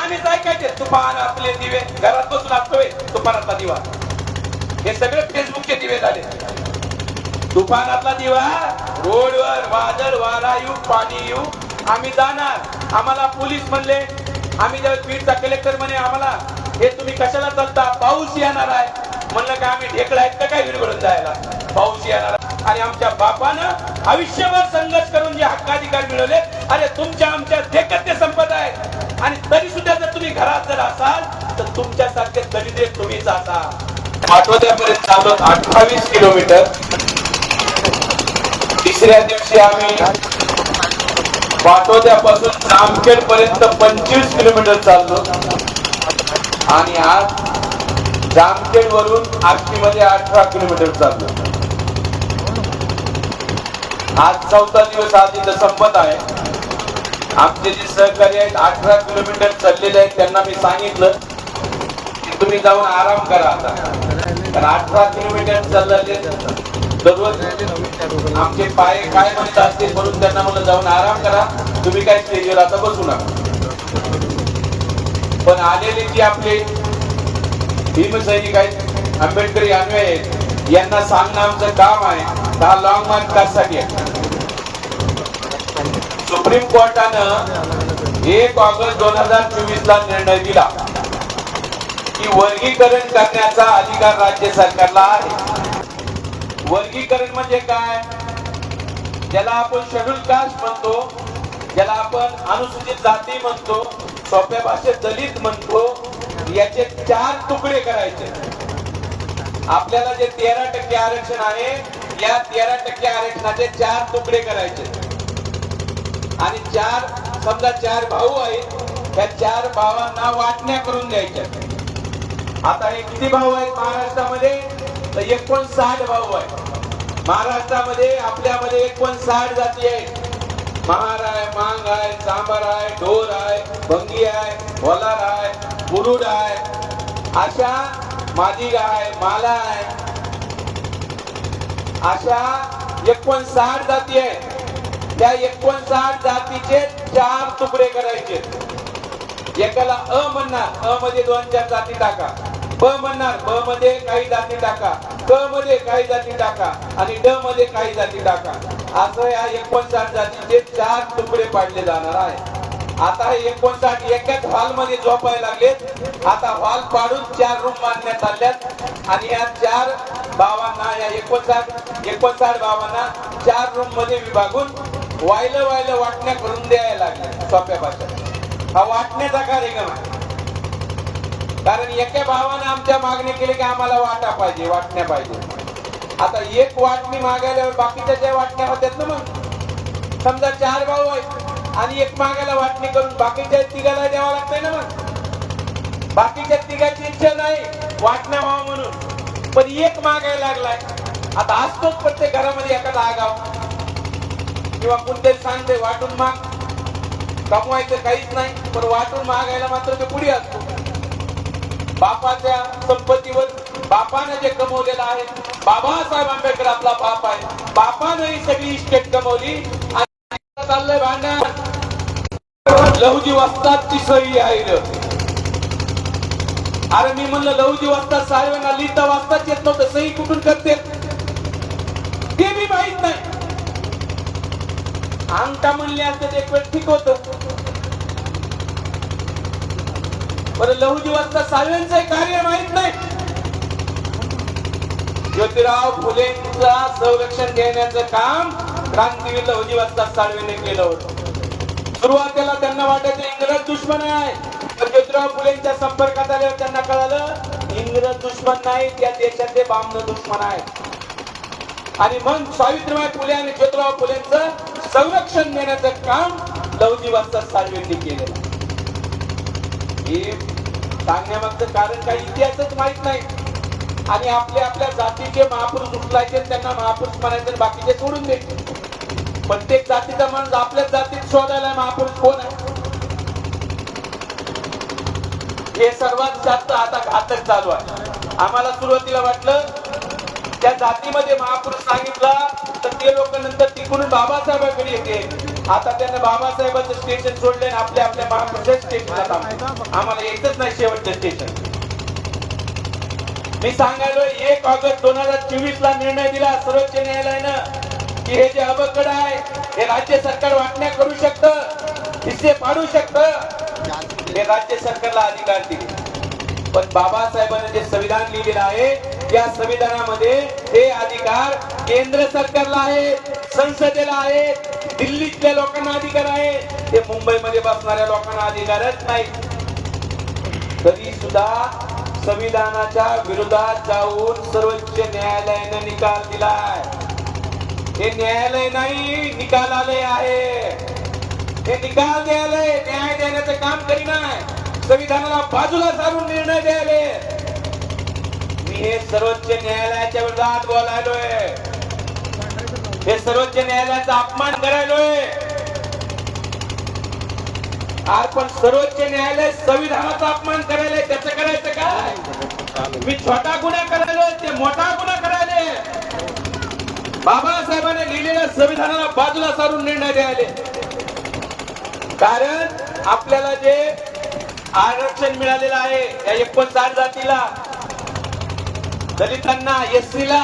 कानानेच ऐकायचे तुफानातले दिवे, घरात बसून असतोय तुफानातला दिवा. हे सगळे फेसबुकचे दिवे झाले. तुफानातला दिवा, रोडवर वादळ वारा येऊ पाणी येऊ आम्ही जाणार. आम्हाला पोलीस म्हणले, आम्ही जेव्हा बीडचा कलेक्टर म्हणे आम्हाला हे तुम्ही कशाला चालता, पाऊस येणार आहे. म्हणलं का आम्ही ढेकळा आहेत का काय विरघळून जायला, पाऊस येणार. आणि आमच्या बापानं आयुष्यभर संघर्ष करून जे हक्काधिकार मिळवले, अरे तुमच्या आमच्या देखत ते संपत आहे. आणि तरी सुद्धा जर तुम्ही घरात जर असाल तर तुमच्यासारखे दरिद्र तुम्हीच असाल. पाटोद्यापर्यंत चाललो 28 किलोमीटर. तिसऱ्या दिवशी आम्ही पाटोद्यापासून जामखेड पर्यंत 25 किलोमीटर चाललो. आणि आज जामखेड वरून आष्टीमध्ये 18 किलोमीटर चाललो. आज 4था दिवस आज इथं संपत आहे. आमचे जे सहकारी आहेत 18 किलोमीटर चाललेले आहेत, त्यांना मी सांगितलं की तुम्ही जाऊन आराम करा आता. कारण 18 किलोमीटर चालले दररोज आमचे पाय काय म्हणत असतील म्हणून त्यांना म्हणलं जाऊन आराम करा, तुम्ही काय स्टेजवर आता बसू नका. पण आलेले जे आपले भीमसैनिक आहेत, आंबेडकरी अन्वय आहेत, यांना सांगणं आमचं काम आहे. हा लॉंग मार्च कशासाठी आहे. सुप्रीम कोर्टानं 1 ऑगस्ट 2024 ला निर्णय दिला की वर्गीकरण करण्याचा अधिकार राज्य सरकारला आहे. वर्गीकरण म्हणजे काय, ज्याला आपण शेड्यूल कास्ट म्हणतो, ज्याला आपण अनुसूचित जाती म्हणतो, सोप्या भाषेत दलित म्हणतो, याचे 4 तुकडे करायचे. आपल्याला जे 13% आरक्षण आहे, या 13% आरक्षणाचे 4 तुकडे करायचे. आणि समजा 4 भाऊ आहेत, त्या 4 भावांना वाटण्या करून द्यायच्या. आता हे किती भाऊ आहेत महाराष्ट्रामध्ये, तर 59 भाऊ आहेत महाराष्ट्रामध्ये. आपल्यामध्ये 59 जाती आहेत. महार आहे, मांग आहे, सांबार आहे, ढोर आहे, भंगी आहे, होलार आहे, मुरुड आहे, अशा मादिग आहे, माला आहे, अशा 59 जाती आहेत. त्या 59 जातीचे 4 तुकडे करायचे. एकाला अ म्हणणार, अ मध्ये 2-4 जाती टाका. ब म्हणणार, ब मध्ये काही जाती टाका. क मध्ये काही जाती टाका. आणि ड मध्ये काही जाती टाका. असं या 59 जातीचे 4 तुकडे पाडले जाणार आहे. आता हे 59 एकाच हॉल मध्ये झोपायला लागलेत. आता हॉल पाडून 4 रूम बांधण्यात आल्यात. आणि या 4 भावांना, या 59 भावांना 4 रूम मध्ये विभागून वायलं वाटण्या करून द्यायला लागल्या. सोप्या भाषेत हा वाटण्याचा कार्यक्रम आहे. कारण एका भावानं आमच्या मागणी केली की आम्हाला वाटा पाहिजे, वाटण्या पाहिजे. आता एक वाटणी मागायला बाकीच्या ज्या वाटण्या होत्यात ना, मग समजा 4 भाऊ आहेत आणि एक मागायला वाटणी करून बाकीच्या 3घाला द्यावं लागतंय ना. मग बाकीच्या 3घाची इच्छा नाही वाटण्या व्हावं म्हणून, पण एक मागायला लागलाय. आता असतोच प्रत्येक घरामध्ये एखादा आगाव किंवा कोणतरी सांगते वाटून माग, कमवायचं काहीच नाही पण वाटून मागायला मात्र ते पुढे असतो. बापाच्या संपत्तीवर बापाने जे कमवलेलं आहे, बाबासाहेब आंबेडकर आपला बाप आहे, बापाने ही सगळी इस्टेट कमवली. आणि चाललंय भांडण, लहुजी वस्तादची सही आहे. अरे मी म्हणलं लहुजी वस्ताद साहेबांना लिहिता वाचताच येत नव्हतं, सही कुठून करते ते बी माहित नाही. अंगठा म्हणले असते एक वेळ ठीक होत. बरं लहुजी वस्ताद साहेबांचं कार्य माहित नाही. ज्योतिराव फुलेंचा संरक्षण देण्याचं काम क्रांतीवीर लहुजी वस्ताद साळवेने केलं होतं. सुरुवातीला त्यांना वाटायचं इंग्रज दुश्मन आहे, पण ज्योतिराव फुलेंच्या संपर्कात आल्यावर त्यांना कळालं इंग्रज दुश्मन नाही, त्या देशाचे बामण दुश्मन आहेत. आणि मग सावित्रीबाई फुले आणि ज्योतिराव फुलेंचं संरक्षण देण्याचं काम लहुजी वस्ताद साळवेंनी केलेलं. हे सांगण्यामागचं कारण काही इतिहासच माहित नाही. आणि आपल्या जातीचे महापुरुष उचलायचे, त्यांना महापुरुष म्हणायचे, बाकीचे सोडून द्यायचे. प्रत्येक जातीचा माणूस आपल्याच जातीत शोधायला महापुरुष कोण आहे. हे सर्वात जास्त आता घातक चालू आहे. आम्हाला सुरुवातीला वाटलं त्या जातीमध्ये महापुरुष सांगितला तर ते लोक नंतर तिकडून बाबासाहेबांकडे येते. आता त्यांना बाबासाहेबांचं स्टेशन सोडले आणि आपल्या आपल्या महाप्रदेश स्टेशनला आम्हाला येतच नाही शेवटचं स्टेशन. मी सांगायलो 1 ऑगस्ट 2024 ला निर्णय दिला सर्वोच्च न्यायालयानं की हे जे अबकड आहे हे राज्य सरकार वाटण्या करू शकतं, हिस्से पाडू शकतं, हे राज्य सरकारला अधिकार दिले. पण बाबासाहेबांनी जे संविधान लिहिलेलं आहे या संविधानामध्ये हे अधिकार केंद्र सरकारला आहे, संसदेला आहे, दिल्लीतल्या लोकांना अधिकार आहे, ते मुंबईमध्ये बसणाऱ्या लोकांना अधिकारच नाही. तरी सुद्धा संविधानाच्या विरोधात जाऊन सर्वोच्च न्यायालयाने निकाल दिलाय. हे न्यायालय नाही, निकालालय आहे. हे निकाल द्यायलंय, न्याय देण्याचं काम करीनाय, संविधानाला बाजूला सारून निर्णय द्यायले. मी हे सर्वोच्च न्यायालयाच्या विरोधात बोलायलोय, हे सर्वोच्च न्यायालयाचा अपमान करायलोय. पण सर्वोच्च न्यायालय संविधानाचा अपमान करायला त्याचं करायचं काय? मी छोटा गुन्हा करायलोय, ते मोठा गुन्हा करायले. बाबासाहेबांनी लिहिलेल्या संविधानाला बाजूला सारून निर्णय द्यायले. कारण आपल्याला जे आरक्षण मिळालेलं आहे या 59 जातीला, दलितांना, एससीला,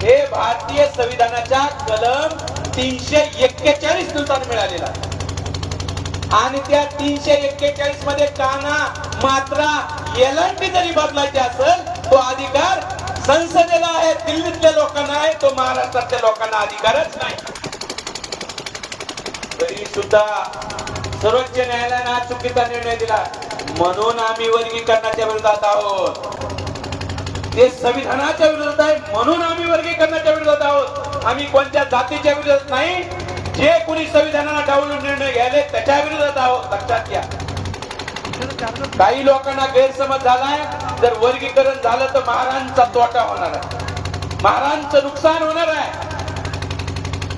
हे भारतीय संविधानाच्या कलम 341 नुसार मिळालेला आहे. आणि त्या 341 मध्ये काना, मात्रा, एलंटी जरी बदलायची असेल तो अधिकार संसदेला आहे, दिल्लीतल्या लोकांना आहे, तो महाराष्ट्रातल्या लोकांना अधिकारच नाही. तरी सुद्धा सर्वोच्च न्यायालयाने चुकीचा निर्णय दिला म्हणून आम्ही वर्गीकरणाच्या विरोधात आहोत. ते संविधानाच्या विरोधात आहे म्हणून आम्ही वर्गीकरणाच्या विरोधात आहोत. आम्ही कोणत्या जातीच्या विरोधात नाही, जे कोणी संविधानाला डावलून निर्णय घ्यायले त्याच्या विरोधात आहोत, लक्षात घ्या. काही लोकांना गैरसमज झालाय, जर वर्गीकरण झालं तर महाराजांचा तोटा होणार आहे, महाराजांचं नुकसान होणार आहे.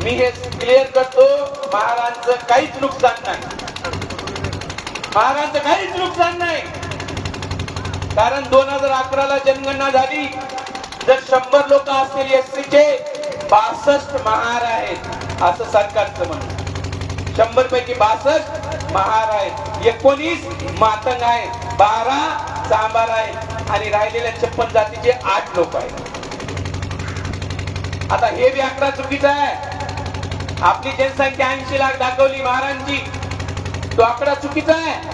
मी हे क्लिअर करतो, महाराजांचं काहीच नुकसान नाही, महाराजांचं काहीच नुकसान नाही. कारण 2011 जनगणना झाली, जर 100 लोक असतील एससीचे 62 महार आहेत असं सरकारचं म्हणणं. 100 पैकी 62 महार आहेत, 19 मातंग आहेत, 12 चांभार आहेत आणि राहिलेल्या 56 जातीचे 8 लोक आहेत. आता हे बी आकडा चुकीचा आहे. आपली जनसंख्या 80 लाख दाखवली महाराजांची, तो आकडा चुकीचा आहे.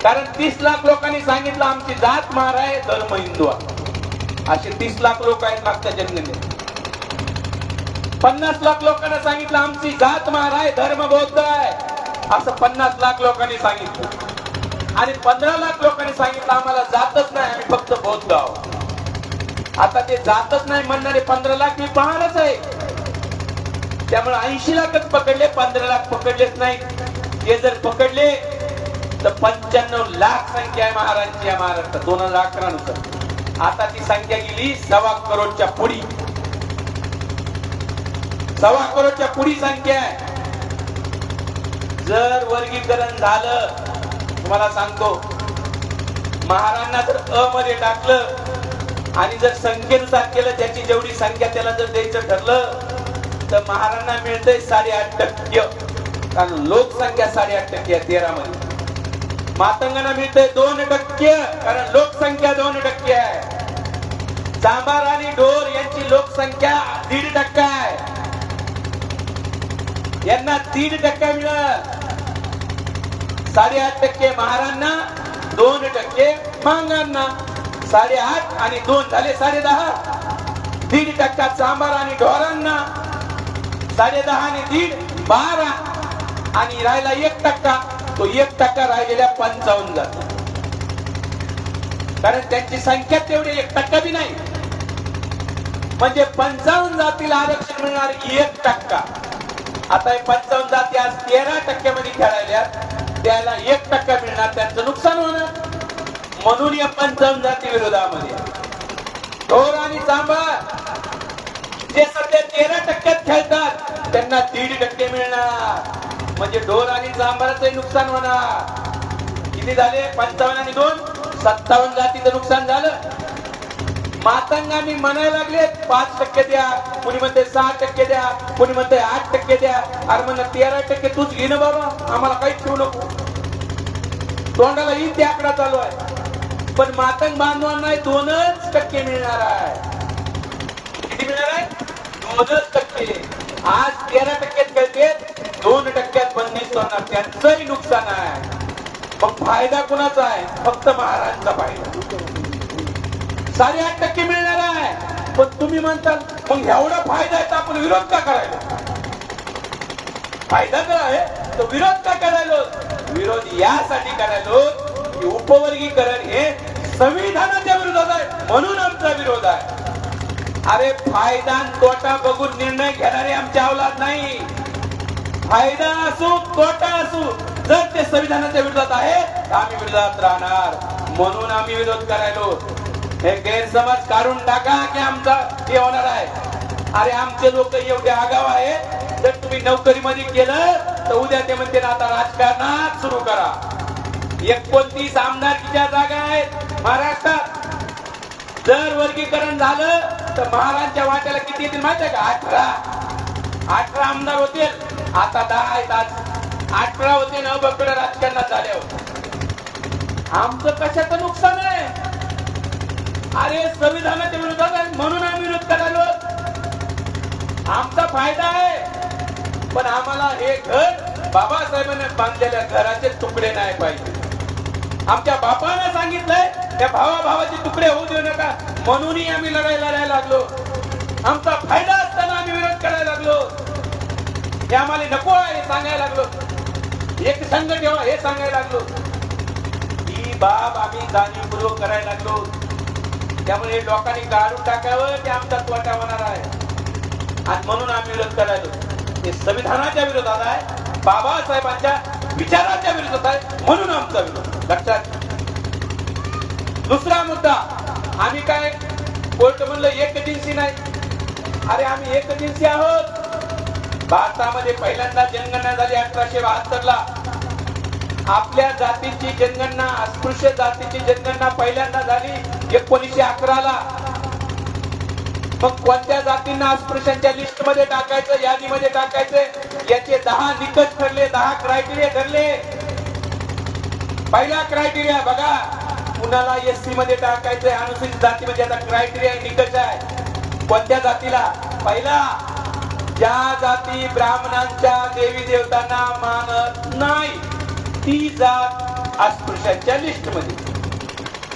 कारण 30 लाख लोकांनी सांगितलं आमची जात महार आहे, धर्म हिंदू आहे, असे 30 लाख लोक आहेत मागच्या जनगणनेत. 50 लाख लोकांना सांगितलं आमची जात महार आहे, धर्म बौद्ध आहे, असं 50 लाख लोकांनी सांगितलं. आणि 15 लाख लोकांनी सांगितलं आम्हाला जातच नाही, आम्ही फक्त बौद्ध आहोत. आता ते जातच नाही म्हणणारे 15 लाख मी पाहणारच आहे. त्यामुळे 80 लाखच पकडले, 15 लाख पकडलेच नाही. ते जर पकडले तर 95 लाख संख्या आहे महाराजांची या महाराष्ट्रात 2011 नुसार. आता ती संख्या गेली 1.25 करोडच्या पुढी, 1.25 करोडच्या पुढी संख्या आहे. जर वर्गीकरण झालं, तुम्हाला सांगतो, महाराजांना जर अ मध्ये टाकलं आणि जर संख्येनुसार केलं, ज्याची जेवढी संख्या त्याला जर द्यायचं ठरलं तर महाराजांना मिळतंय 8.5%. कारण लोकसंख्या 8.5% आहे 13 मध्ये. मातंगांना मिळतंय 2%, कारण लोकसंख्या 2% आहे. चांभार आणि ढोर यांची लोकसंख्या 1.5% आहे, यांना 1.5% मिळत. 8.5% महाराजांना, 2% मांगांना. 8.5 आणि 2 झाले 10.5. 1.5% चांभार आणि ढोरांना, 10.5 आणि 1.5 12 आणि राहिला 1%. तो 1% राहिलेल्या 55 जाती, कारण त्यांची संख्या तेवढी 1% बी नाही. म्हणजे 55 जातीला आरक्षण मिळणार 1%. आता हे 55 जाती आज 13% मध्ये खेळायल्या, त्याला 1% मिळणार, त्यांचं नुकसान होणार. म्हणून या 55 जाती विरोधामध्ये ढोर आणि चांभार जे सध्या 13% खेळतात त्यांना 1.5% मिळणार. म्हणजे ढोर आणि चांभाराचं नुकसान होणार. किती झाले? 55 आणि 2 57 जातीचं नुकसान झालं. मातंगांनी म्हणायला लागले 5% द्या, कुणी म्हणते 6% द्या, कुणी म्हणते 8% द्या. अरे म्हणलं 13% तूच घे ना बाबा, आम्हाला काहीच ठेवू नको. तोंडाला येईल ते आकडा चालू आहे. पण मातंग बांधवांना 2% मिळणार आहे. किती मिळणार आहे? 2%. आज 13% कळते, 2% बंदिस्त होणार, त्यांचंही नुकसान आहे. मग फायदा कुणाचा आहे? फक्त महाराजांचा फायदा. 8.5% मिळणार आहे. पण तुम्ही म्हणताल मग एवढा फायदा आहे तर आपण विरोध का करायला? फायदा तर आहे तर विरोध का करायलो? विरोध यासाठी करायलो की उपवर्गीकरण हे संविधानाच्या विरोधात आहे, म्हणून आमचा विरोध आहे. अरे फायदा तोटा बघून निर्णय घेणारे आमच्या अवलाद नाही. फायदा असो तोटा असो, जर ते संविधानाच्या विरोधात आहे तर आम्ही विरोधात राहणार, म्हणून आम्ही विरोध करायलो. हे गैरसमज काढून टाका की आमचा हे होणार आहे. अरे आमचे लोक एवढे आगाव आहे, जर तुम्ही नोकरीमध्ये केलं तर उद्या ते म्हणते ना आता राजकारणात सुरू करा. 29 आमदारकीच्या जागा आहेत महाराष्ट्रात. जर वर्गीकरण झालं तर महाराजांच्या वाट्याला किती येतील माहिती आहे का? 18 आमदार होतील. आता 10 आहेत. आज 18 होते ना बकडं राजकारणात झाल्यावर. आमचं कशाचं नुकसान आहे? अरे संविधानाच्या विरोधात आहे म्हणून आम्ही विरोध करायलो. आमचा फायदा आहे, पण आम्हाला हे घर बाबासाहेबांनी बांधलेल्या घराचे तुकडे नाही पाहिजे. आमच्या बापाने सांगितलंय त्या भावाचे तुकडे होऊ देऊ नका, म्हणूनही आम्ही लढायला लागलो. आमचा फायदा असताना आम्ही विरोध करायला लागलो. हे आम्हाला नको आहे हे सांगायला लागलो. एक संघ ठेवा हे सांगायला लागलो. ही बाब आम्ही जाणीवपूर्वक करायला लागलो. त्यामुळे लोकांनी काढून टाकावं ते आमचा तोटा होणार आहे, आणि म्हणून आम्ही विरोध करायलो. हे संविधानाच्या विरोधात आहे, बाबासाहेबांच्या विचाराच्या विरोधात आहे, म्हणून आमचा विरोध. लक्षात. दुसरा मुद्दा, आम्ही काय कोर्ट म्हणलं एकजिन्सी नाही. अरे आम्ही एकजिन्सी आहोत. भारतामध्ये पहिल्यांदा जनगणना झाली 1872 ला. आपल्या जातीची जनगणना, अस्पृश्य जातीची जनगणना पहिल्यांदा झाली 1911 ला. मग कोणत्या जातींना अस्पृश्यांच्या लिस्ट मध्ये टाकायचं, यादीमध्ये टाकायचं, याचे 10 निकष ठरले, 10 क्रायटेरिया ठरले. पहिला क्रायटेरिया बघा, कुणाला एससी मध्ये टाकायचंय, अनुसूचित जातीमध्ये आता क्रायटेरिया निकष आहे. कोणत्या जातीला? पहिला, ज्या जाती ब्राह्मणांच्या देवी देवतांना मानत नाही ती जात अस्पृश्यांच्या लिस्ट मध्ये.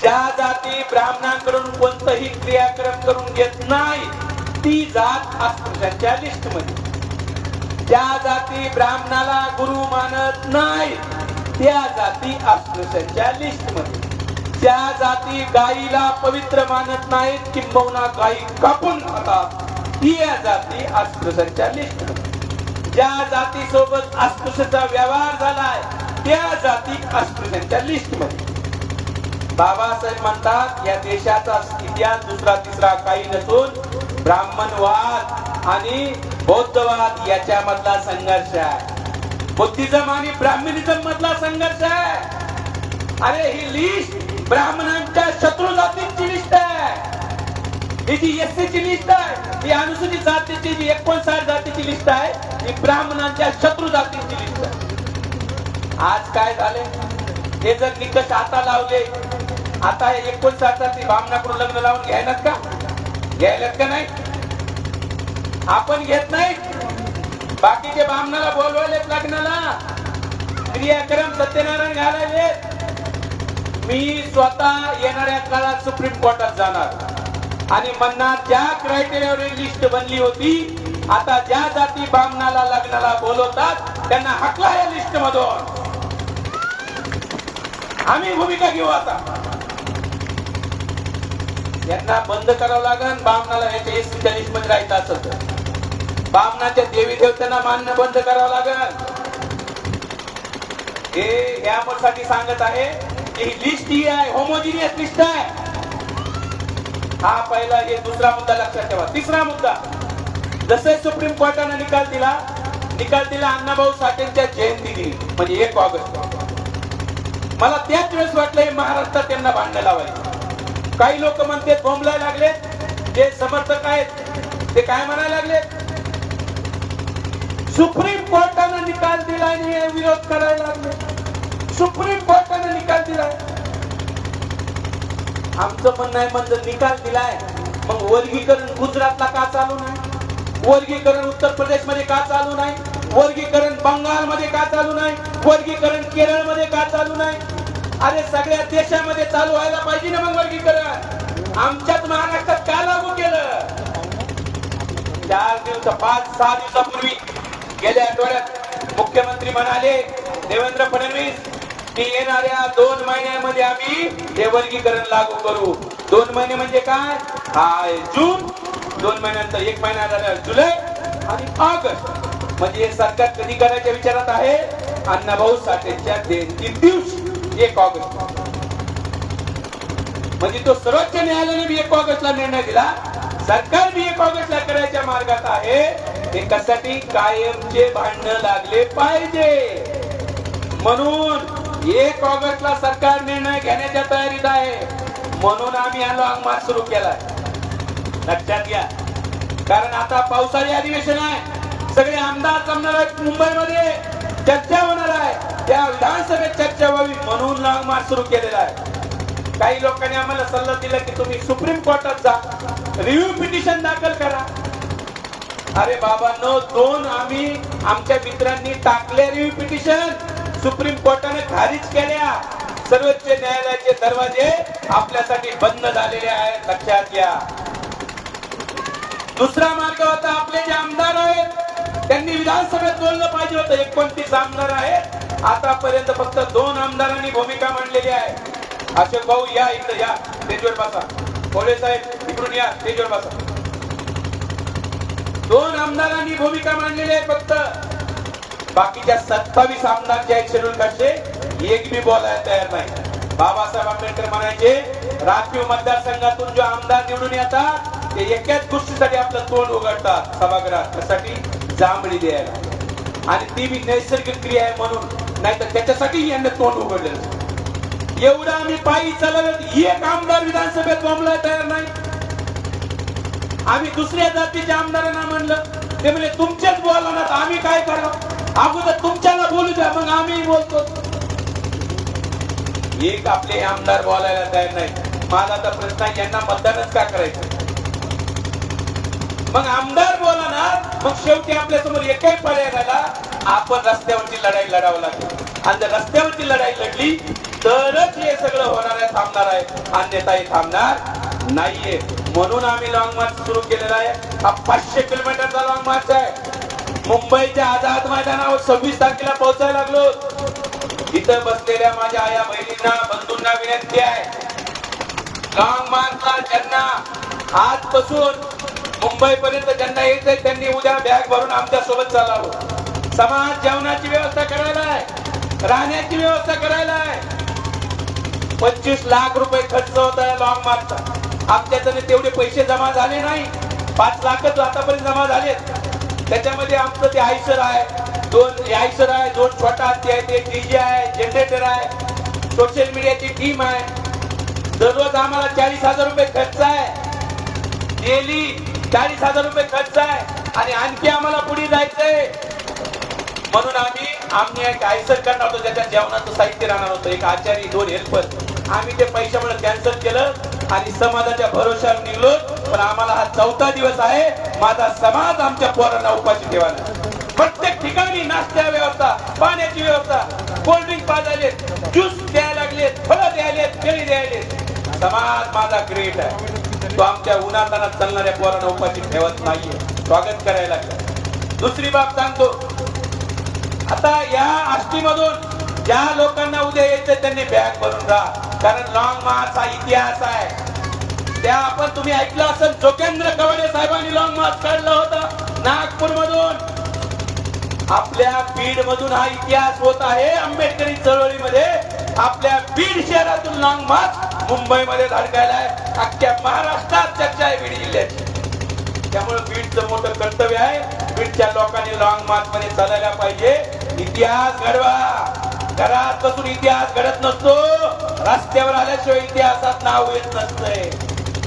ज्या जाती ब्राह्मणांकडून कोणताही क्रियाक्रम करून घेत नाही ती जात अस्पृश्यांच्या लिस्ट मध्ये. ज्या जाती ब्राह्मणाला गुरु मानत नाही त्या जाती अस्पृश्यांच्या लिस्ट मध्ये. ज्या जाती गायीला पवित्र मानत नाहीत, किंबहुना गायी कापून खातात, या जाती अस्पृश्यांच्या लिस्ट मध्ये. ज्या जाती सोबत अस्पृश्याचा व्यवहार झालाय त्या जाती अस्पृश्यांच्या लिस्ट मध्ये. बाबासाहेब म्हणतात या देशाचा इतिहास दुसरा तिसरा काही नसून ब्राह्मणवाद आणि बौद्धवाद याच्या मधला संघर्ष आहे. बुद्धिझम आणि ब्राह्मणिझम मधला संघर्ष आहे. अरे ही लिस्ट ब्राह्मणांच्या शत्रू जातींची लिस्ट आहे. ही जी एससी ची लिस्ट आहे, ही अनुसूचित जातीची जी 59 जातीची लिस्ट आहे, ही ब्राह्मणांच्या शत्रू जातींची लिस्ट आहे. आज काय झाले, हे जर निकष आता लावले, आता हे 59 जाती ब्राह्मणाकडून लग्न लावून घ्यायलात का? घ्यायलात का नाही? आपण घेत नाही. बाकीचे ब्राह्मणाला बोलवायलेत लग्नाला, क्रियाक्रम सत्यनारायण घालायले. मी स्वतः येणाऱ्या काळात सुप्रीम कोर्टात जाणार आणि म्हणणार ज्या क्रायटेरियावर लिस्ट बनली होती, आता ज्या जाती ब्राह्मणाला लग्नाला बोलवतात त्यांना हकला या लिस्ट मधून. आम्ही भूमिका घेऊ. आता यांना बंद करावं लागेल. ब्राह्मणाला याच्या एसटीच्या लिस्ट मध्ये राहायचं असेल तर ब्राह्मणाच्या देवी देवतांना मानणं बंद करावं लागेल. हे यासाठी सांगत आहे की ही लिस्ट ही आहे, होमोजिनियस लिस्ट आहे. हा पहिला. हे दुसरा मुद्दा लक्षात ठेवा. तिसरा मुद्दा, जसे सुप्रीम कोर्टाने निकाल दिला अण्णाभाऊ साठेंच्या जयंती दिनी म्हणजे 1 ऑगस्ट. मला त्याच वेळेस वाटलं महाराष्ट्रात त्यांना भांडण लावायचं. काही लोक म्हणते बोंबलाय लागले, जे समर्थक आहेत ते काय म्हणायला लागले, सुप्रीम कोर्टाने निकाल दिला आणि हे विरोध करायला लागले. सुप्रीम कोर्टाने निकाल दिलाय. आमचं म्हणणं आहे, म्हणजे निकाल दिलाय मग वर्गीकरण गुजरातला का चालू नाही, वर्गीकरण उत्तर प्रदेश मध्ये का चालू नाही, वर्गीकरण बंगाल मध्ये का चालू नाही, वर्गीकरण केरळ मध्ये का चालू नाही. अरे सगळ्या देशामध्ये चालू व्हायला पाहिजे ना मग वर्गीकरण. आमच्याच महाराष्ट्रात का लागू केलं. 5-6 दिवसापूर्वी गेल्या आठवड्यात मुख्यमंत्री म्हणाले देवेंद्र फडणवीस की येणाऱ्या 2 महिन्यामध्ये आम्ही हे वर्गीकरण लागू करू. 2 महिने म्हणजे काय, हा जून, 2 महिन्यानंतर 1 महिना झाला जुलै आणि ऑगस्ट. म्हणजे हे सरकार कधी करायच्या विचारात आहे, अण्णाभाऊ साठेंच्या जयंती दिवशी 1 ऑगस्ट. म्हणजे तो सर्वोच्च न्यायालयाने बी 1 ऑगस्टला निर्णय दिला, सरकार बी 1 ऑगस्टला करायच्या मार्गात आहे. हे कशासाठी, कायमचे भांडण लागले पाहिजे म्हणून 1 ऑगस्टला सरकार निर्णय घेण्याच्या तयारीत आहे. म्हणून आम्ही हा लॉंग मार्च सुरू केलाय. लक्षात घ्या, कारण आता पावसाळी अधिवेशन आहे, सगळे आमदार जमणार आहेत, मुंबईमध्ये चर्चा होणार आहे, त्या विधानसभेत चर्चा व्हावी म्हणून लॉंग मार्च सुरू केलेला आहे. काही लोकांनी आम्हाला सल्ला दिला की तुम्ही सुप्रीम कोर्टात जा, रिव्ह्यू पिटिशन दाखल करा. अरे बाबांनो, 2 आम्ही आमच्या मित्रांनी टाकले रिव्ह्यू पिटिशन, सुप्रीम कोर्टाने खारिज केल्या. सर्वोच्च न्यायालयाचे दरवाजे आपल्यासाठी बंद झालेले आहेत, लक्षात घ्या. दुसरा मार्ग होता, आपले जे आमदार आहेत त्यांनी विधानसभेत बोललं पाहिजे होतं. 29 आमदार आहेत, आतापर्यंत फक्त 2 आमदारांनी भूमिका मांडलेली आहे. अशोक भाऊ या इकडे, या स्टेजवर बसा. कोळे साहेब इकडून या स्टेजवर बसा. 2 आमदारांनी भूमिका मांडलेली आहे फक्त. बाकीच्या 27 आमदारचे आहेत शेड्यूल कास्टचे, एक बी बोलायला तयार नाही. बाबासाहेब आंबेडकर म्हणायचे, राखीव मतदारसंघातून जो आमदार निवडून येतात ते एकाच गोष्टीसाठी आपलं तोंड उघडतात सभागृहात, त्यासाठी जांभळी द्यायला, आणि ती बी नैसर्गिक क्रिया आहे म्हणून, नाही तर त्याच्यासाठी यांनी तोंड उघडलेलं. एवढं आम्ही पायी चालवलं, एक आमदार विधानसभेत बोंबलायला तयार नाही. आम्ही दुसऱ्या जातीच्या आमदारांना म्हणलं, ते म्हणजे तुमच्याच बोलणार, आम्ही काय करावं, अगोदर तुमच्याला बोलू द्या मग आम्ही बोलतो. एक आपले आमदार बोलायला तयार नाही. माझा तर प्रश्न आहे, यांना मतदानच का करायचं. मग आमदार बोलणार, मग शेवटी आपल्या समोर एकही पर्याय राहिला, आपण रस्त्यावरची लढाई लढावं लागेल. आणि जर रस्त्यावरची लढाई लढली तरच हे सगळं होणार आहे, थांबणार आहे, अन्यथा हे थांबणार नाहीये. म्हणून आम्ही लॉंग मार्च सुरू केलेला आहे. हा 500 किलोमीटरचा लॉंग मार्च आहे. मुंबईच्या आझाद मैदानावर 26 तारखेला पोहोचायला लागलो. इथं बसलेल्या माझ्या आया बहिणींना, बंधूंना विनंती आहे, लॉंग मार्चला ज्यांना आजपासून मुंबई पर्यंत ज्यांना यायचंय त्यांनी उद्या बॅग भरून आमच्या सोबत चालावं. समाज जेवणाची व्यवस्था करायला आहे, राहण्याची व्यवस्था करायला आहे. 25 लाख रुपये खर्च होत आहे लॉंग मार्चचा. आमच्याकडे तेवढे पैसे जमा झाले नाही, 5 लाखच आतापर्यंत जमा झालेत. त्याच्यामध्ये आमचं ते आयसर आहे, 2 आयसर आहे, 2 छोटा हत्ती आहे, ते डीजे आहे, जनरेटर आहे, सोशल मीडियाची टीम आहे. दररोज आम्हाला 40,000 रुपये खर्च आहे, डेली 40,000 रुपये खर्च आहे, आणि आणखी आम्हाला पुढे जायचंय. म्हणून आम्ही एक आयसर करणार होतो, ज्याच्या जेवणाचं साहित्य राहणार होतं, एक आचारी, 2 हेल्पर. आम्ही ते पैशामुळे कॅन्सल केलं आणि समाजाच्या भरोशावर निघलो. पण आम्हाला हा 4था दिवस आहे. माझा समाज आमच्या पोरांना उपाशी ठेवायला, प्रत्येक ठिकाणी नाश्त्या व्यवस्था, पाण्याची व्यवस्था, कोल्ड्रिंक पाजायले, ज्यूस द्यायला लागले, फळं द्यायले, केळी द्यायले. समाज माझा ग्रेट आहे. तो आमच्या उन्हातानात चालणाऱ्या पोरांना उपाशी ठेवत नाहीये, स्वागत करायला लागलं. दुसरी बाब सांगतो, आता या आष्टीमधून ज्या लोकांना उद्या यायचं त्यांनी बॅग भरून राहा, कारण लॉंग मार्च हा इतिहास आहे. त्या आपण तुम्ही ऐकलं असेल, जोगेंद्र कवडे साहेबांनी लॉंग मार्च काढला होता नागपूर मधून. आपल्या बीड मधून हा इतिहास होत आहे. आंबेडकरी चळवळीमध्ये आपल्या बीड शहरातून लॉंग मार्च मुंबईमध्ये धडकायला आहे. अख्ख्या महाराष्ट्रात चर्चा आहे बीड जिल्ह्याची. त्यामुळे बीडचं मोठं कर्तव्य आहे. बीडच्या लोकांनी लॉंग मार्च मध्ये चालायला पाहिजे. इतिहास घडवा. घरात बसून इतिहास घडत नसतो, रस्त्यावर आल्याशिवाय इतिहासात नाव येत नसतंय.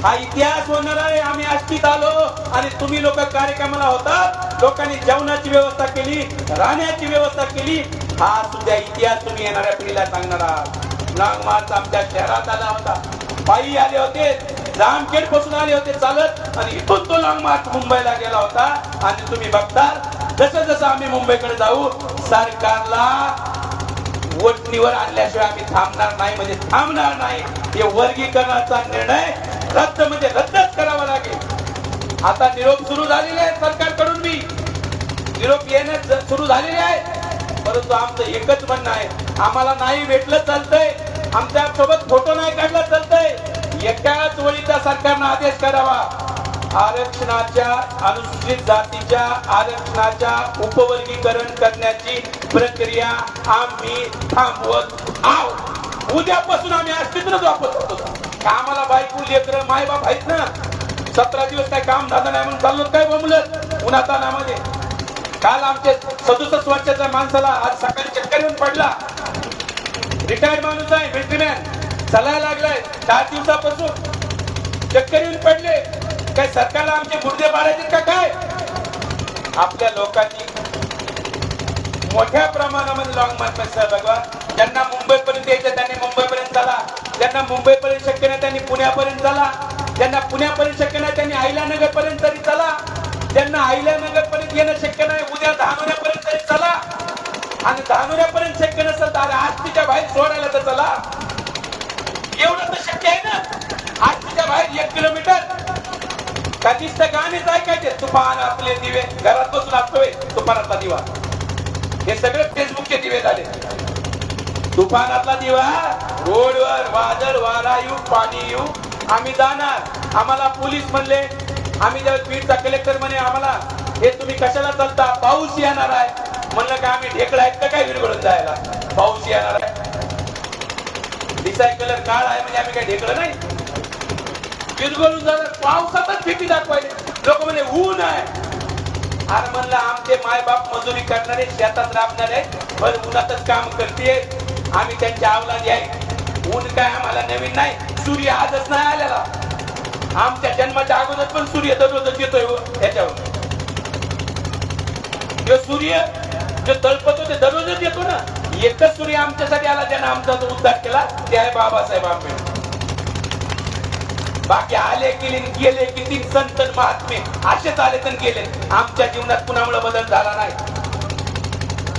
हा इतिहास होणार आहे. आम्ही आष्टीत आलो आणि तुम्ही लोक कार्यक्रमाला होता, लोकांनी जेवणाची व्यवस्था केली, राहण्याची व्यवस्था केली. हा सुद्धा इतिहास तुम्ही येणाऱ्या पिढीला सांगणार आहात. लॉंग मार्च आमच्या शहरात आला होता, पायी आले होते, जामखेड पासून आले होते चालत, आणि इथून तो लॉंग मार्च मुंबईला गेला होता. आणि तुम्ही बघता जसं जसं आम्ही मुंबईकडे जाऊ, सरकारला वोटणीवर आणल्याशिवाय आम्ही थांबणार नाही, म्हणजे थांबणार नाही. हे वर्गीकरणाचा निर्णय रद्द म्हणजे रद्दच करावा लागेल. आता निरोप सुरू झालेले आहे सरकारकडून, मी निरोप येणे सुरू झालेले आहे. परंतु आमचं एकच म्हणणं आहे, आम्हाला नाही भेटलं चालतंय, आमच्या सोबत फोटो नाही काढला चालतंय, एकाच वेळीचा सरकारनं आदेश करावा. आरक्षणाच्या, अनुसूचित जातीच्या आरक्षणाच्या उपवर्गीकरण करण्याची प्रक्रिया आम्ही थांबवत आहोत. उद्यापासून आम्ही आष्टीतूनच वापस होतो. आम्हाला बायको लेकरं मायबाप आहेत ना. 17 दिवस काय काम झालं नाही म्हणून चाललो काय बोंबलत उन्हातानामध्ये. काल आमचे 67 वर्षाच्या माणसाला आज सकाळी चक्कर येऊन पडला. रिटायर्ड माणूस आहे, मिलिटरीमॅन, चालायला लागलाय 4 दिवसापासून, चक्कर येऊन पडले. काय सरकारला आमचे गुडघे पाडायचे का काय? आपल्या लोकांनी मोठ्या प्रमाणामध्ये लॉंग मार्च बघा. ज्यांना मुंबईपर्यंत यायचं त्यांनी मुंबईपर्यंत चला, ज्यांना मुंबईपर्यंत शक्य नाही त्यांनी पुण्यापर्यंत चला, ज्यांना पुण्यापर्यंत शक्य नाही त्यांनी अहिल्यानगर पर्यंत तरी चला, ज्यांना अहिल्यानगर पर्यंत येणं शक्य नाही उद्या धानोऱ्यापर्यंत तरी चला, आणि धानोऱ्यापर्यंत शक्य नसेल तर आष्टीच्या बाहेर सोडायला तर चला. एवढं तर शक्य आहे ना. आष्टीच्या बाहेर 1 किलोमीटर. कधीच तर गाणेच ऐकायचे, तुफान आपले दिवे, घरात बसून असतोय तुफानातला दिवा. हे सगळे फेसबुकचे दिवे झाले. तुफानातला दिवा, रोडवर वादळ वारा येऊ, पाणी येऊ, आम्ही जाणार. आम्हाला पोलीस म्हणले, आम्ही जेव्हा बीडचा कलेक्टर म्हणे आम्हाला, हे तुम्ही कशाला चालता, पाऊस येणार आहे. म्हणलं का आम्ही ढेकळा आहेत का काय विरघळून जायला, पाऊस येणार आहे. दिसाय कलर काळ आहे म्हणजे आम्ही काय ढेकळं नाही विरघळून जाणार. पावसातच भीती दाखवायला लोक म्हणे ऊन आहे. अरे म्हणलं आमचे मायबाप मजुरी करणारे, शेतात राबणारे, भर उन्हातच काम करते, आम्ही त्यांच्या अवलादी आहे. ऊन काय आम्हाला नवीन नाही, सूर्य आजच नाही आलेला. आमच्या जन्माच्या अगोदर पण सूर्य दररोजच येतोय ह्याच्यावर. जो सूर्य जो तळपतो ते दररोजच येतो ना. एकच सूर्य आमच्यासाठी आला, ज्यानं आमचा जो उद्धार केला, ते आहे बाबासाहेब आंबेडकर. बाकी आले गेले गेले किती संत महात्मे असेच आले तर गेले. आमच्या जीवनात कुणामुळे बदल झाला नाही.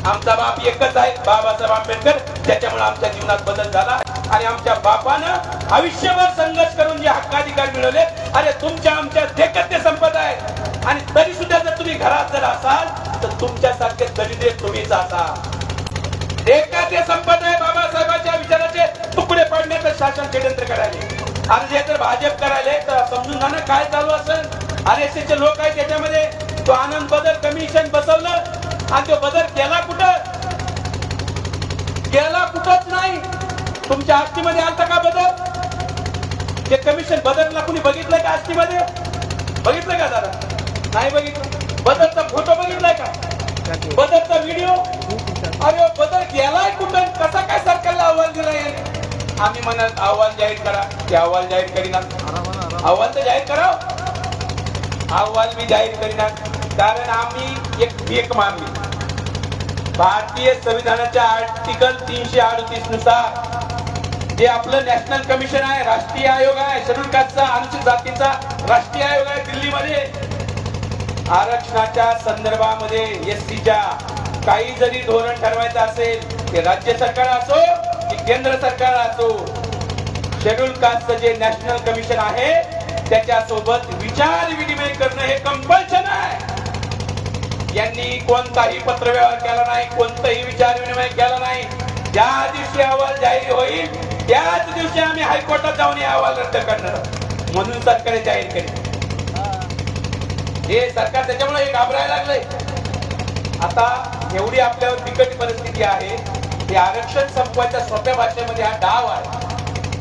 आमचा बाप एकच आहे, बाबासाहेब आंबेडकर, ज्याच्यामुळे आमच्या जीवनात बदल झाला. आणि आमच्या बापानं आयुष्यभर संघर्ष करून जे हक्काधिकार मिळवले, अरे तुमच्या आमच्या देखत ते संपदा आहेत. आणि तरी सुद्धा जर तुम्ही घरात जर असाल तर तुमच्यासारखे दरिद्र तुम्हीच असाल. देखत ते संपदा आहे. बाबासाहेबांच्या विचाराचे तुकडे पाडण्याचं शासन षडयंत्र करायले, आणि जे तर भाजप करायले तर समजून जा ना काय चालू असेल. RSS चे लोक आहेत त्याच्यामध्ये. तो आनंद बदल कमिशन बसवलं आणि तो बदल केला कुठं? केला कुठंच नाही. तुमच्या आष्टीमध्ये आलता का बदल? ते कमिशन बदलला कुणी बघितलंय का आष्टीमध्ये? बघितलं का दादा? नाही बघितलं. बदलचा फोटो बघितलाय का? बदलचा व्हिडिओ? अरे बदल केलाय कुठं? कसा काय सरकारला अहवाल दिलाय? आम्ही म्हणत अहवाल जाहीर करा, ते अहवाल जाहीर करीना. अहवाल तर जाहीर करा, अहवाल मी जाहीर करीना. कारण आम्ही एक भीक मागली. भारतीय संविधानाच्या आर्टिकल 338 नुसार जे आपलं नॅशनल कमिशन आहे, राष्ट्रीय आयोग आहे, शेड्यूल कास्टचा, अनुसूचित जातीचा राष्ट्रीय आयोग आहे दिल्लीमध्ये, आरक्षणाच्या संदर्भामध्ये एसटीच्या काही जरी धोरण ठरवायचं असेल, ते राज्य सरकार असो की केंद्र सरकार असो, शेड्यूल कास्टचं जे नॅशनल कमिशन आहे त्याच्यासोबत विचार विनिमय करणं हे कंपल्शन आहे. यांनी कोणताही पत्रव्यवहार केला नाही, कोणताही विचार विनिमय केला नाही. ज्या दिवशी अहवाल जाहीर होईल त्याच दिवशी आम्ही हायकोर्टात जाऊन हे अहवाल रद्द करणार, म्हणून सरकार जाहीर करेल. हे सरकार त्याच्यामुळे घाबरायला लागलंय. आता एवढी आपल्यावर बिकट परिस्थिती आहे. हे आरक्षण संपवायचा सोप्या भाषेमध्ये हा डाव आहे.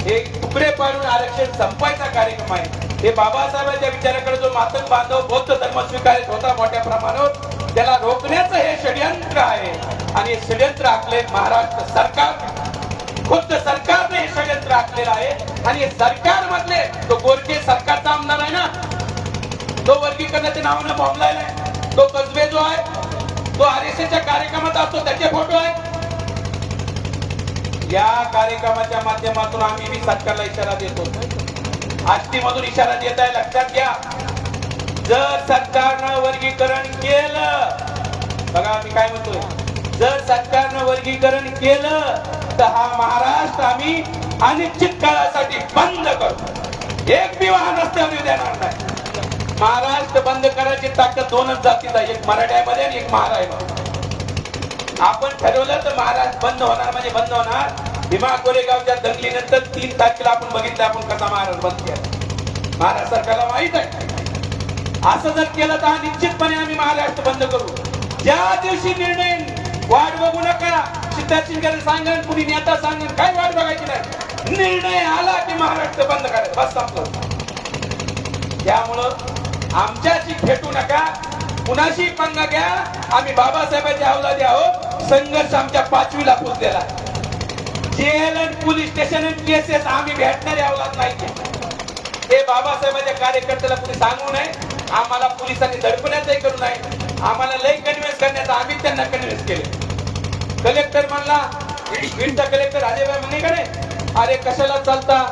हे तुकडे पाडून आरक्षण संपवायचा कार्यक्रम आहे. हे बाबासाहेबांच्या विचाराकडे जो मातंग बांधव बौद्ध धर्म स्वीकारत होता मोठ्या प्रमाणावर, त्याला रोखण्याचं हे षडयंत्र आहे. आणि हे षडयंत्र आखले महाराष्ट्र सरकार, खुद्द सरकारने हे षडयंत्र टाकलेला आहे आणि सरकार मधले तो गोरके सरकारचा आमदार आहे ना, तो वर्गीकरणाच्या नावानं बॉम्बलाय, तो कसबे जो आहे तो आरएसएसच्या कार्यक्रमात असतो, त्याचे फोटो आहेत. या कार्यक्रमाच्या माध्यमातून आम्ही बी सरकारला इशारा देतो, आष्टी मधून इशारा देत आहे. लक्षात घ्या, जर सरकारनं वर्गीकरण केलं, बघा मी काय म्हणतोय, जर सरकारनं वर्गीकरण केलं तर हा महाराष्ट्र आम्ही अनिश्चित काळासाठी बंद करतो. एक बी वाहन रस्त्यावर येऊ देणार नाही. महाराष्ट्र बंद करायची ताकद दोनच जातीत आहे, एक मराठ्यामध्ये आणि एक महाराष्ट्र. आपण ठरवलं तर महाराष्ट्र बंद होणार म्हणजे बंद होणार. भीमा कोरेगावच्या दंगलीनंतर 3 तारखेला आपण बघितलं आपण कसा महाराष्ट्र बंद केला. महाराष्ट्र सरकारला माहित आहे, असं जर केलं तर निश्चितपणे आम्ही महाराष्ट्र बंद करू. ज्या दिवशी निर्णय, वाट बघू नका, सिद्धार्थ शिंदे सांगेन, कुणी नेता सांगेन, काय वाट बघायची नाही. निर्णय आला की महाराष्ट्र बंद करायचं, बस संपलं. त्यामुळं आमच्याशी भेटू नका, कुणाशी पंगा घ्या. आम्ही बाबासाहेबांचे अवलादी आहोत. संघर्ष आमच्या 5वीला पोहोचलेला. जेल आणि पोलीस स्टेशन आणि केसेस आम्ही भेटणारे अवलाद नाही. हे बाबासाहेबांच्या कार्यकर्त्याला कुणी सांगू नये. आम्हाला पोलिसांनी धडपण्याचंही करू नये. आम्हाला लय कन्व्हिन्स करण्याचा आम्ही त्यांना कन्व्हिन्स केले. कलेक्टर म्हणला, बीडचा कलेक्टर अजयभाई म्हणे का नाही, अरे कशाला चालता,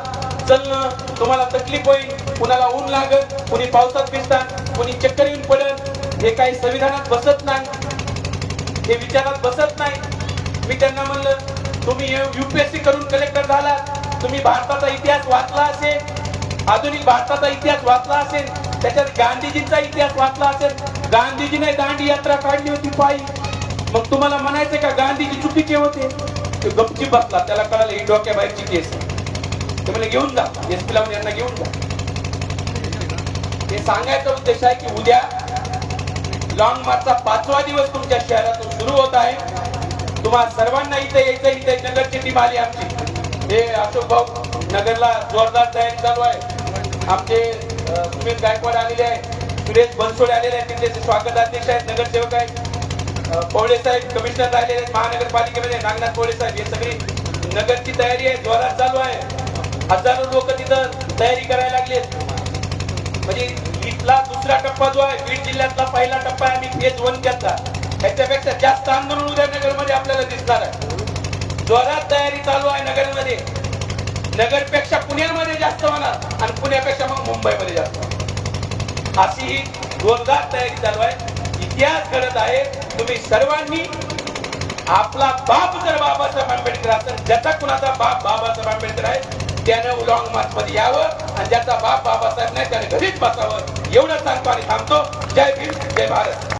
चलणं तुम्हाला तकलीफ होईल, कुणाला ऊन लागत, कुणी पावसात भिजतात, कुणी चक्कर येऊन पडत, हे काही संविधानात बसत नाही, हे विचारात बसत नाही. मी त्यांना म्हणलं, तुम्ही युपीएससी करून कलेक्टर झाला, तुम्ही भारताचा इतिहास वाचला असेल, आधुनिक भारताचा इतिहास वाचला असेल, त्याच्यात गांधीजींचा इतिहास वाचला असेल. गांधीजीने दांडी यात्रा काढली होती पायी. मग तुम्हाला म्हणायचं का गांधीजी चुकीचे होते? तो गपची बसला, त्याला कळालं ही डोक्याबाहेरची केस. ते म्हणजे घेऊन जा, एसपीला म्हणजे यांना घेऊन जा. हे सांगायचा उद्देश आहे की उद्या लॉंग मार्चचा 5वा दिवस तुमच्या शहरातून सुरू होत आहे. तुम्हाला सर्वांना इथे यायचं. इथे नगरची टीम आली आमची. हे अशोक भाऊ नगरला जोरदार तयारी चालू आहे. आमचे सुमित गायकवाड आलेले आहे, सुरेश बनसोडे आलेले आहेत, तिथे स्वागताध्यक्ष आहेत, नगरसेवक आहेत, पवळे साहेब कमिशनर राहिलेले आहेत महानगरपालिकेमध्ये, नागनाथ पवळे साहेब. हे सगळी नगरची तयारी आहे, जोरात चालू आहे. हजारो लोक तिथं तयारी करायला लागले. म्हणजे इथला दुसरा टप्पा जो आहे, बीड जिल्ह्यातला पहिला टप्पा आहे, आम्ही फेज 1 घेतला. त्याच्यापेक्षा जास्त आंदोलन उद्या नगरमध्ये आपल्याला दिसणार आहे. जोरात तयारी चालू आहे नगरमध्ये. नगरपेक्षा पुण्यामध्ये जास्त होणार आणि पुण्यापेक्षा मग मुंबईमध्ये जास्त होणार. अशी ही जोरदार तयारी चालू आहे. इतिहास घडत आहे. तुम्ही सर्वांनी आपला बाप जर बाबासाहेब आंबेडकर असेल, ज्याचा कुणाचा बाप बाबासाहेब आंबेडकर आहे, त्यानं लॉंग मार्च मध्ये यावं आणि ज्याचा बाप बाबासाहेब नाही त्याने घरीच बसावं. एवढं सांगतो आणि थांबतो. जय भीम, जय भारत.